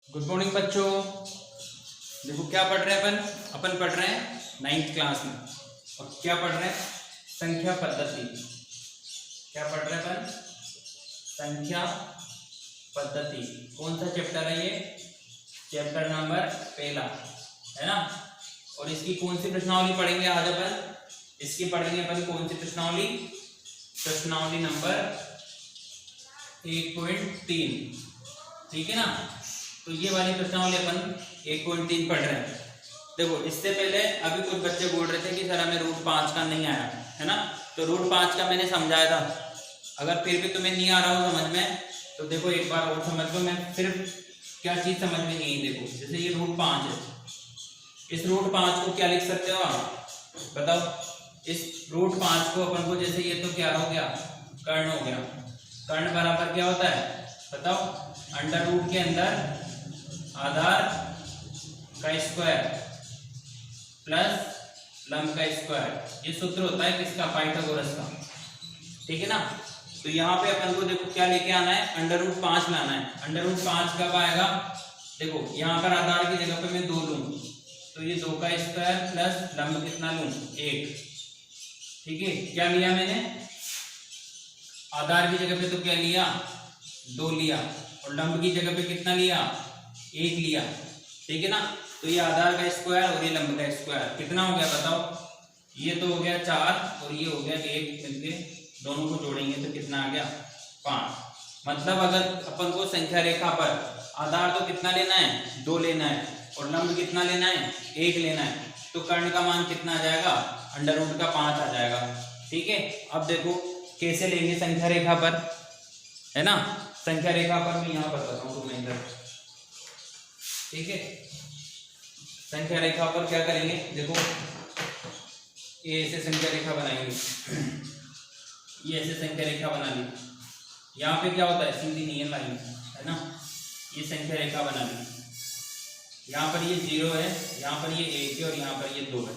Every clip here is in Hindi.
गुड मॉर्निंग बच्चों। देखो क्या पढ़ रहे हैं अपन पढ़ रहे हैं 9th क्लास में। और क्या पढ़ रहे हैं? संख्या पद्धति। क्या पढ़ रहे हैं अपन? संख्या पद्धति। कौन सा चैप्टर है ये? चैप्टर नंबर पहला है ना। और इसकी कौन सी प्रश्नावली पढ़ेंगे आज अपन? इसकी पढ़ेंगे अपन कौन सी प्रश्नावली? प्रश्नावली नंबर 1.3। ठीक है ना। तो ये वाली प्रश्नावली अपन 1.3 पढ़ रहे हैं। देखो इससे पहले अभी कुछ बच्चे बोल रहे थे कि सर हमें रूट 5 का नहीं आया है ना। तो रूट 5 का मैंने समझाया था। अगर फिर भी तुम्हें नहीं आ रहा हो समझ में तो देखो एक बार और समझ लो। मैं सिर्फ क्या चीज समझ में नहीं आई। देखो जैसे ये रूट 5 है, इस रूट 5 को क्या लिख सकते हो आप बताओ? इस रूट 5 को अपन को जैसे ये तो क्या हो गया? कर्ण हो गया। कर्ण बराबर क्या होता है बताओ? अंडर रूट के अंदर आधार का स्क्वायर प्लस लंब का स्क्वायर। ये सूत्र होता है किसका? पाइथागोरस का। ठीक है ना। तो यहाँ पे अपन को देखो क्या लेके आना है? अंडर रूट 5 लाना है। अंडर रूट 5 कब आएगा? देखो यहाँ पर आधार की जगह पे मैं 2 लूं तो ये 2 का स्क्वायर प्लस लंब कितना लूं? 1। ठीक है। क्या लिया मैंने? आधार की जगह पे तो क्या लिया? 2 लिया। और लंब की जगह पे कितना लिया? 1 लिया। ठीक है ना। तो ये आधार का स्क्वायर और ये लंब का स्क्वायर कितना हो गया बताओ? ये तो हो गया 4 और ये हो गया 1 मिलके दोनों को जोड़ेंगे तो कितना आ गया? 5। मतलब अगर अपन को संख्या रेखा पर आधार तो कितना लेना है? 2 लेना है और लंब कितना लेना है? 1 लेना है। तो कर्ण का मान कितना आ जाएगा? अंडर रूट का 5 आ जाएगा। ठीक है। अब देखो कैसे लेंगे संख्या रेखा पर, है ना। संख्या रेखा पर मैं यहाँ पर बताऊँ तुम्हें इधर। ठीक है। संख्या रेखा पर क्या करेंगे? देखो ये ऐसे संख्या रेखा बनाएंगे। ये ऐसे संख्या रेखा बना ली। यहाँ पे क्या होता है? सीधी नहीं है लाइन, है ना। ये संख्या रेखा बना ली। यहाँ पर ये 0 है, यहाँ पर ये 1 है और यहाँ पर ये 2 है।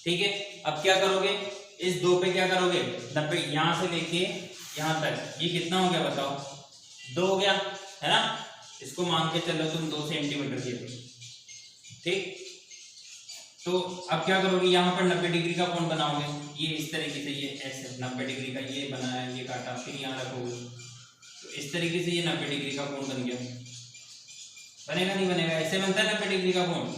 ठीक है। अब क्या करोगे? इस 2 पे क्या करोगे? 90 यहाँ से लेके यहाँ तक ये कितना हो गया बताओ? 2 हो गया, है ना। इसको मान के चलो तुम 2 सेंटीमीटर के। ठीक। तो अब क्या करोगे? यहाँ पर 90 डिग्री का कोण बनाओगे। ये इस तरीके से, ये ऐसे 90 डिग्री का ये बनाया, ये काटा, फिर यहाँ रखोगे तो इस तरीके से ये 90 डिग्री का कोण बन गया। बनेगा नहीं बनेगा? ऐसे बनता है 90 डिग्री का कोण।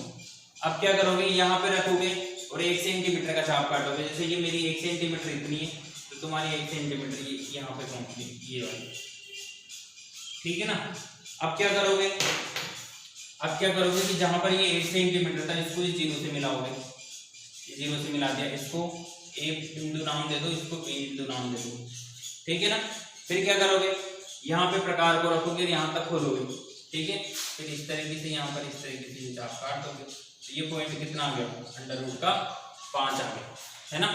अब क्या करोगे? यहाँ पे रखोगे और 1 सेंटीमीटर का चाप काटोगे। जैसे ये मेरी 1 सेंटीमीटर इतनी है तो तुम्हारी 1 सेंटीमीटर ये यहाँ पे पहुंच ये वाली। ठीक है ना। अब क्या करोगे? अब क्या करोगे कि जहां पर ये 1 सेंटीमीटर था इसको इस 0 से मिलाओगे। 0 से मिला दिया, इसको A बिंदु नाम दे दो, इसको B बिंदु नाम दे दो। ठीक है ना। फिर क्या करोगे? यहाँ पे प्रकार को रखोगे, यहाँ तक खोलोगे। ठीक है। फिर इस तरीके से यहाँ पर इस तरीके से चाप काट दोगे तो ये पॉइंट कितना आ गया? अंडर रूट का 5 आ गया, है ना।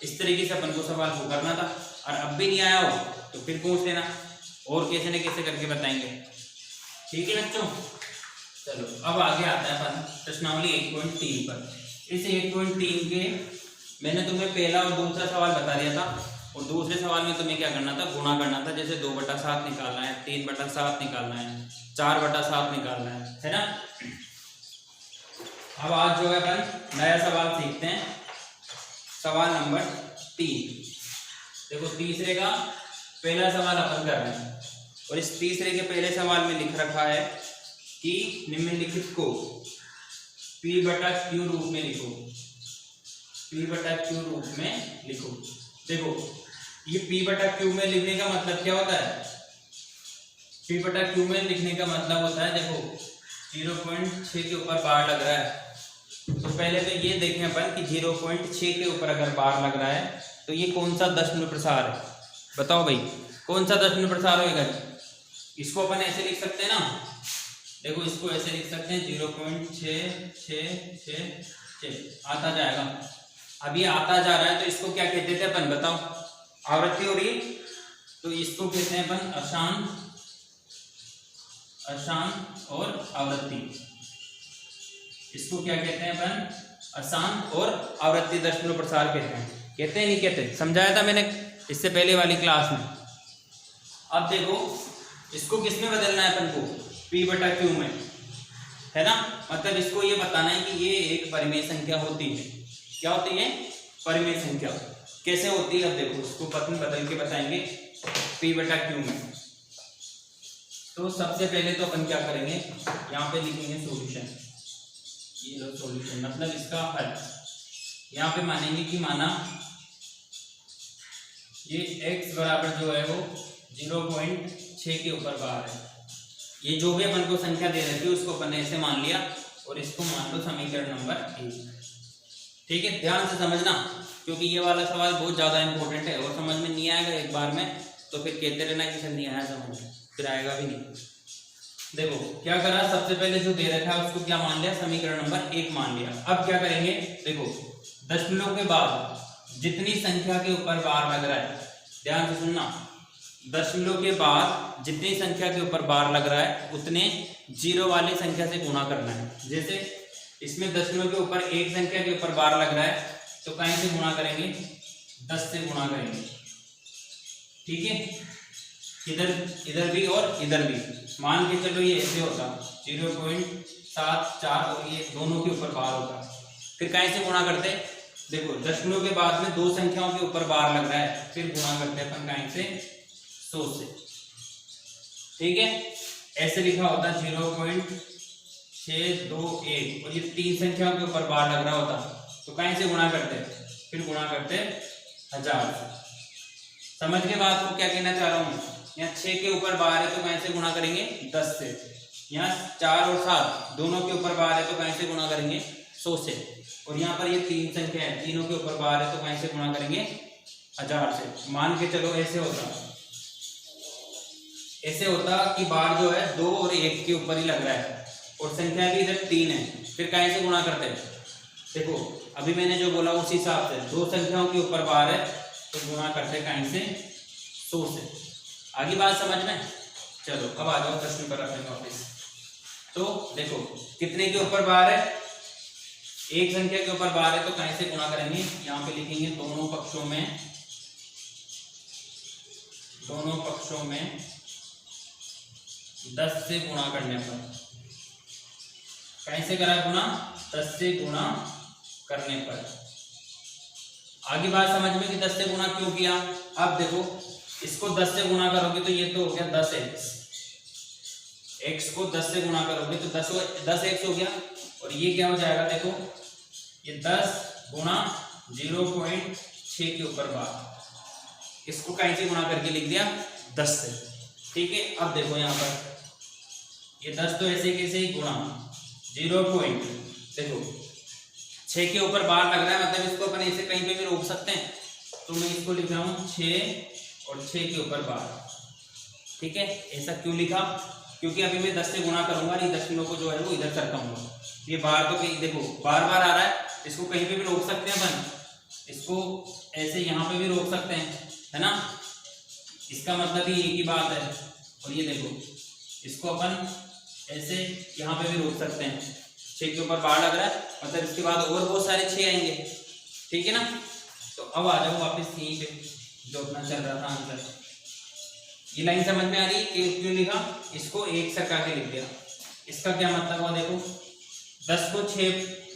इस तरीके से अपन को सवाल को करना था। और अब भी नहीं आया हो तो फिर पूछ लेना और कैसे न कैसे करके बताएंगे। ठीक है बच्चों। चलो अब आगे आता है अपन प्रश्नावली 1.3 पर। इस 1.3 के मैंने तुम्हें पहला और दूसरा सवाल बता दिया था। और दूसरे सवाल में तुम्हें क्या करना था? गुणा करना था। जैसे 2/7 निकालना है, 3/7 निकालना है, 4/7 निकालना है ना। अब आज जो है अपन नया सवाल सीखते हैं। सवाल नंबर 3। देखो तीसरे का पहला सवाल अपन कर रहे हैं। और इस तीसरे के पहले सवाल में लिख रखा है कि निम्नलिखित को P/Q रूप में लिखो। P/Q रूप में लिखो। देखो ये P/Q में लिखने का मतलब क्या होता है? P/Q में लिखने का मतलब होता है, देखो 0.6 के ऊपर बार लग रहा है तो पहले तो ये देखें अपन कि 0.6 के ऊपर अगर बार लग रहा है तो ये कौन सा दशमलव प्रसार है? बताओ भाई कौन सा दशमलव प्रसार होगा? इसको अपन ऐसे लिख सकते हैं ना। देखो इसको ऐसे लिख सकते हैं 0.66666 आता जाएगा। अब ये आता जा रहा है तो इसको क्या कहते थे अपन बताओ? आवृत्ति हो रही है तो इसको कहते हैं अपन अशांत और आवृत्ति। इसको क्या कहते हैं अपन? अशांत और आवृत्ति दशमलव प्रसार कहते हैं। कहते हैं नहीं कहते? समझाया था मैंने इससे पहले वाली क्लास में। अब देखो इसको किस में बदलना है अपन को? P/Q में। है ना। मतलब इसको ये बताना है कि ये एक परिमेय संख्या होती है। क्या होती है? परिमेय संख्या। कैसे होती है अब देखो, उसको बदल के बताएंगे p/q में। तो सबसे पहले तो अपन क्या करेंगे, यहाँ पे लिखेंगे सॉल्यूशन। ये लो सॉल्यूशन, मतलब इसका हल। यहाँ पे मानेंगे कि माना ये x बराबर जो है वो 0.6 के ऊपर बार है। ये जो भी अपन को संख्या दे रखी है उसको अपन ने ऐसे मान लिया और इसको मान लो समीकरण नंबर 1। ठीक है, ध्यान से समझना, क्योंकि ये वाला सवाल बहुत ज्यादा इंपॉर्टेंट है और समझ में नहीं आएगा एक बार में तो फिर कहते रहना कि सर नहीं आया समझ में, फिर आएगा भी नहीं। देखो क्या करा, सबसे पहले जो दे रखा है उसको क्या मान लिया, समीकरण नंबर 1 मान लिया। अब क्या करेंगे, देखो दशमलव के बाद जितनी संख्या के ऊपर बार लग रहा है, ध्यान से सुनना, दशमलव के बाद जितनी संख्या के ऊपर बार लग रहा है उतने जीरो वाली संख्या से गुणा करना है। जैसे इसमें दशमलव के ऊपर एक संख्या के ऊपर बार लग रहा है तो कहीं से गुणा करेंगे, 10 से गुणा करेंगे। ठीक है, इधर भी और इधर भी। मान के चलो ये ऐसे होता 0.74 और ये दोनों के ऊपर बार होता, फिर कहीं से गुणा करते, देखो दशमलव के बाद में दो संख्याओं के ऊपर बार लग रहा है, फिर गुणा करते हैं अपन कहीं से 100 से। ठीक है, ऐसे लिखा होता 0.621 और ये तीन संख्याओं के ऊपर बार लग रहा होता तो कहीं से गुणा करते, फिर गुणा करते 1000 से। समझ के बात को क्या कहना चाह रहा हूँ, यहाँ 6 के ऊपर बार है तो कहीं से गुणा करेंगे 10 से, यहाँ 4 और 7 दोनों के ऊपर बार है तो कहीं से गुणा करेंगे 100 से, और यहाँ पर ये तीन संख्या है तीनों के ऊपर बार है तो कहीं से गुणा करेंगे 1000 से। मान के चलो ऐसे होता कि बार जो है 2 और 1 के ऊपर ही लग रहा है और संख्या भी इधर 3 है, फिर कहीं से गुणा करते हैं। देखो अभी मैंने जो बोला उस हिसाब से दो संख्याओं के ऊपर बार है तो गुणा करते कहीं से 100 से। आगे बात समझ में, चलो अब आ जाओ प्रश्न पर अपने वापस। तो देखो कितने के ऊपर बार है, एक संख्या के ऊपर बार है तो कहीं से गुणा करेंगे, यहाँ पे लिखेंगे दोनों पक्षों में 10 से गुणा करने पर। कहीं से करा गुणा, 10 से गुणा करने पर। आगे बात समझ में कि 10 से गुणा क्यों किया। अब देखो इसको 10 से गुणा करोगे तो ये तो हो गया 10x, x को 10 से गुणा करोगे तो 10x हो गया, और ये क्या हो जाएगा, देखो ये 10 गुणा 0.6 के ऊपर बार, इसको कहीं से गुणा करके लिख दिया 10 से। ठीक है, अब देखो यहाँ पर ये 10 तो ऐसे कैसे ही गुणा 0. देखो 6 के ऊपर बार लग रहा है, मतलब इसको अपन ऐसे कहीं पे भी रोक सकते हैं, तो मैं इसको लिख रहा हूँ 6 और 6 के ऊपर बार। ठीक है, ऐसा क्यों लिखा, क्योंकि अभी मैं 10 से गुणा करूंगा, ये दशमलव को जो है वो इधर सरकाऊंगा। ये बार तो कहीं देखो बार बार आ रहा है, इसको कहीं पे भी रोक सकते हैं अपन, इसको ऐसे यहाँ पे भी रोक सकते हैं, है ना, इसका मतलब ही एक ही बात है। और ये देखो इसको अपन ऐसे यहाँ पे भी रोक सकते हैं, 6 के ऊपर बार लग रहा है, मतलब इसके बाद और बहुत सारे 6 आएंगे। ठीक है ना, तो अब आ जाओ वापस यहीं पे जो अपना चल रहा था आंसर। ये लाइन समझ में आ रही है कि क्यों लिखा, इसको 1 सरका के लिख दिया। इसका क्या मतलब हुआ, देखो 10 को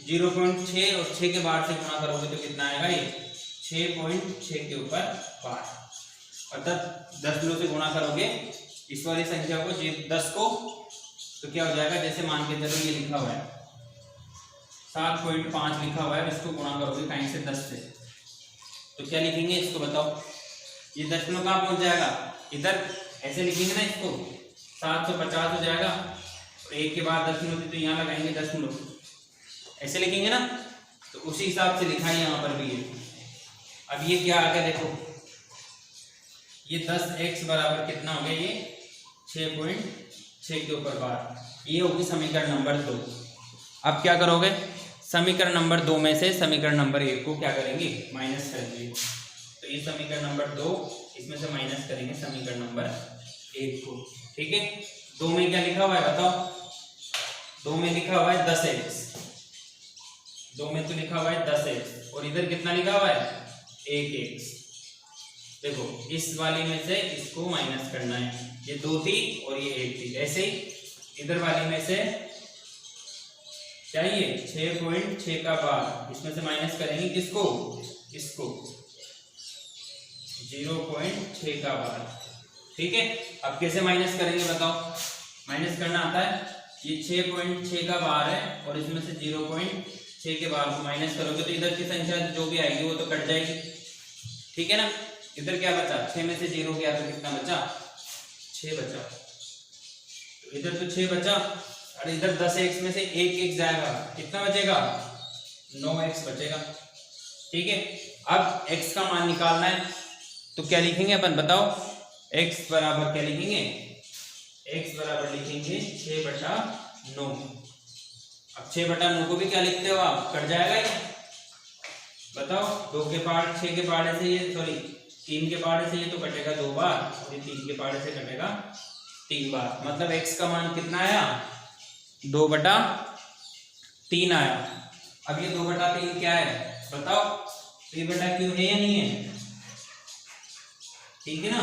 0.6 और 6 के बार से गुणा करोगे तो कितना आएगा, ये 6.6 के ऊपर बार, अर्थात दशमलव से गुणा करोगे इस वाली संख्या को 10 को, तो क्या हो जाएगा, जैसे मान के चलो ये लिखा हुआ है 7.5 लिखा हुआ है, इसको गुणा करोगे कहीं से 10 से, तो क्या लिखेंगे इसको बताओ, ये दशमलव कहाँ पहुंच जाएगा, इधर ऐसे लिखेंगे ना, इसको 750 हो जाएगा, और 1 के बाद दशमलव तो यहाँ लगाएंगे दशमलव, ऐसे लिखेंगे ना, तो उसी हिसाब से लिखा है यहाँ पर भी ये। अब ये क्या आ गया, देखो ये 10x बराबर कितना हो गया, ये 6.6 के ऊपर बार, ये होगी समीकरण नंबर 2। अब क्या करोगे, समीकरण नंबर 2 में से समीकरण नंबर 1 को क्या करेंगे, माइनस करेंगे। तो ये समीकरण नंबर 2, इसमें से माइनस करेंगे समीकरण नंबर 1 को। ठीक है, 2 में क्या लिखा हुआ है बताओ, 2 में लिखा हुआ है 10x, 2 में तो लिखा हुआ है 10x, और इधर कितना लिखा हुआ है 1x। देखो इस वाली में से इसको माइनस करना है, ये 2 थी और ये 1 थी, ऐसे ही इधर वाली में से चाहिए 6.6 का बार, इसमें से माइनस करेंगे किसको, इसको 0.6 का बार। ठीक है, अब कैसे माइनस करेंगे बताओ, माइनस करना आता है, ये 6.6 का बार है और इसमें से 0.6 के बार को माइनस करोगे तो इधर की संख्या जो भी आएगी वो तो कट जाएगी। ठीक है ना, इधर क्या बचा, 6 में से 0 गया तो कितना बचा, 6 बचा, तो इधर तो 6 बचा और इधर 10x में से 1 जाएगा, कितना बचेगा, 9x बचेगा। ठीक है, अब x का मान निकालना है तो क्या लिखेंगे अपन बताओ, x बराबर क्या लिखेंगे, x बराबर लिखेंगे 6/9। अब 6/9 को भी क्या लिखते हो आप, कट जाएगा ये, बताओ 2 के पार्ट 6 के पहाड़े से ये, सॉरी 3 के पहाड़े से ये तो कटेगा 2 बार और ये 3 के पहाड़े से कटेगा 3 बार, मतलब x का मान कितना आया, 2/3 आया। अब ये 2/3 क्या है बताओ, 3/q है या नहीं है, ठीक है ना,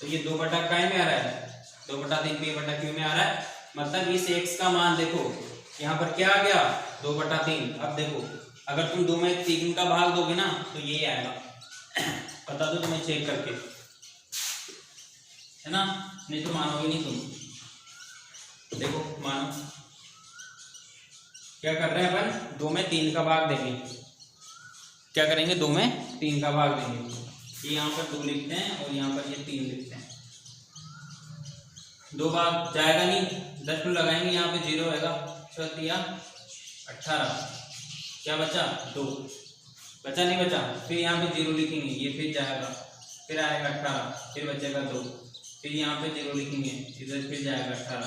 तो ये 2/काय में आ रहा है, 2/3 p/q में आ रहा है, मतलब इस x का मान देखो यहाँ पर क्या आ गया, 2/3। अब देखो अगर तुम 2 में 3 का भाग दोगे ना तो ये आएगा, बता दो तुम्हें चेक करके, है ना, नहीं तो मानोगे नहीं तुम। देखो मानो क्या कर रहे हैं अपन, 2 में 3 का भाग देंगे, क्या करेंगे, 2 में 3 का भाग देंगे, ये यहाँ पर 2 लिखते हैं और यहाँ पर ये 3 लिखते हैं, 2 भाग जाएगा नहीं, 10 लगाएंगे यहाँ पे 0 आएगा, 6 या 18, क्या बचा 2, बचा नहीं बचा, फिर यहाँ पे 0 लिखेंगे, ये फिर जाएगा, फिर आएगा 18, फिर बचेगा 2, फिर यहाँ पे 0 लिखेंगे, इधर फिर जाएगा 18।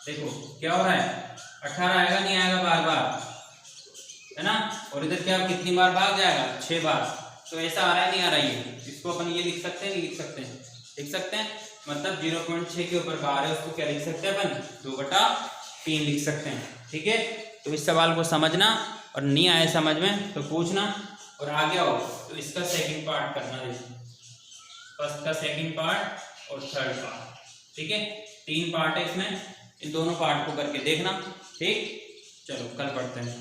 देखो क्या हो रहा है, 18 आएगा नहीं आएगा बार बार, है ना, और इधर क्या कितनी बार भाग जाएगा, 6 बार, तो ऐसा आ रहा है नहीं आ रहा है, इसको अपन ये लिख सकते हैं, नहीं लिख सकते हैं, लिख सकते हैं, मतलब 0.6 के ऊपर बार है उसको क्या लिख सकते हैं अपन, 2/3 लिख सकते हैं। ठीक है, तो इस सवाल को समझना और नहीं आए समझ में तो पूछना और आगे आओ तो इसका सेकंड पार्ट करना, फर्स्ट का सेकंड पार्ट और थर्ड पार्ट। ठीक है, 3 पार्ट है इसमें, इन दोनों पार्ट को करके देखना। ठीक, चलो कल पढ़ते हैं।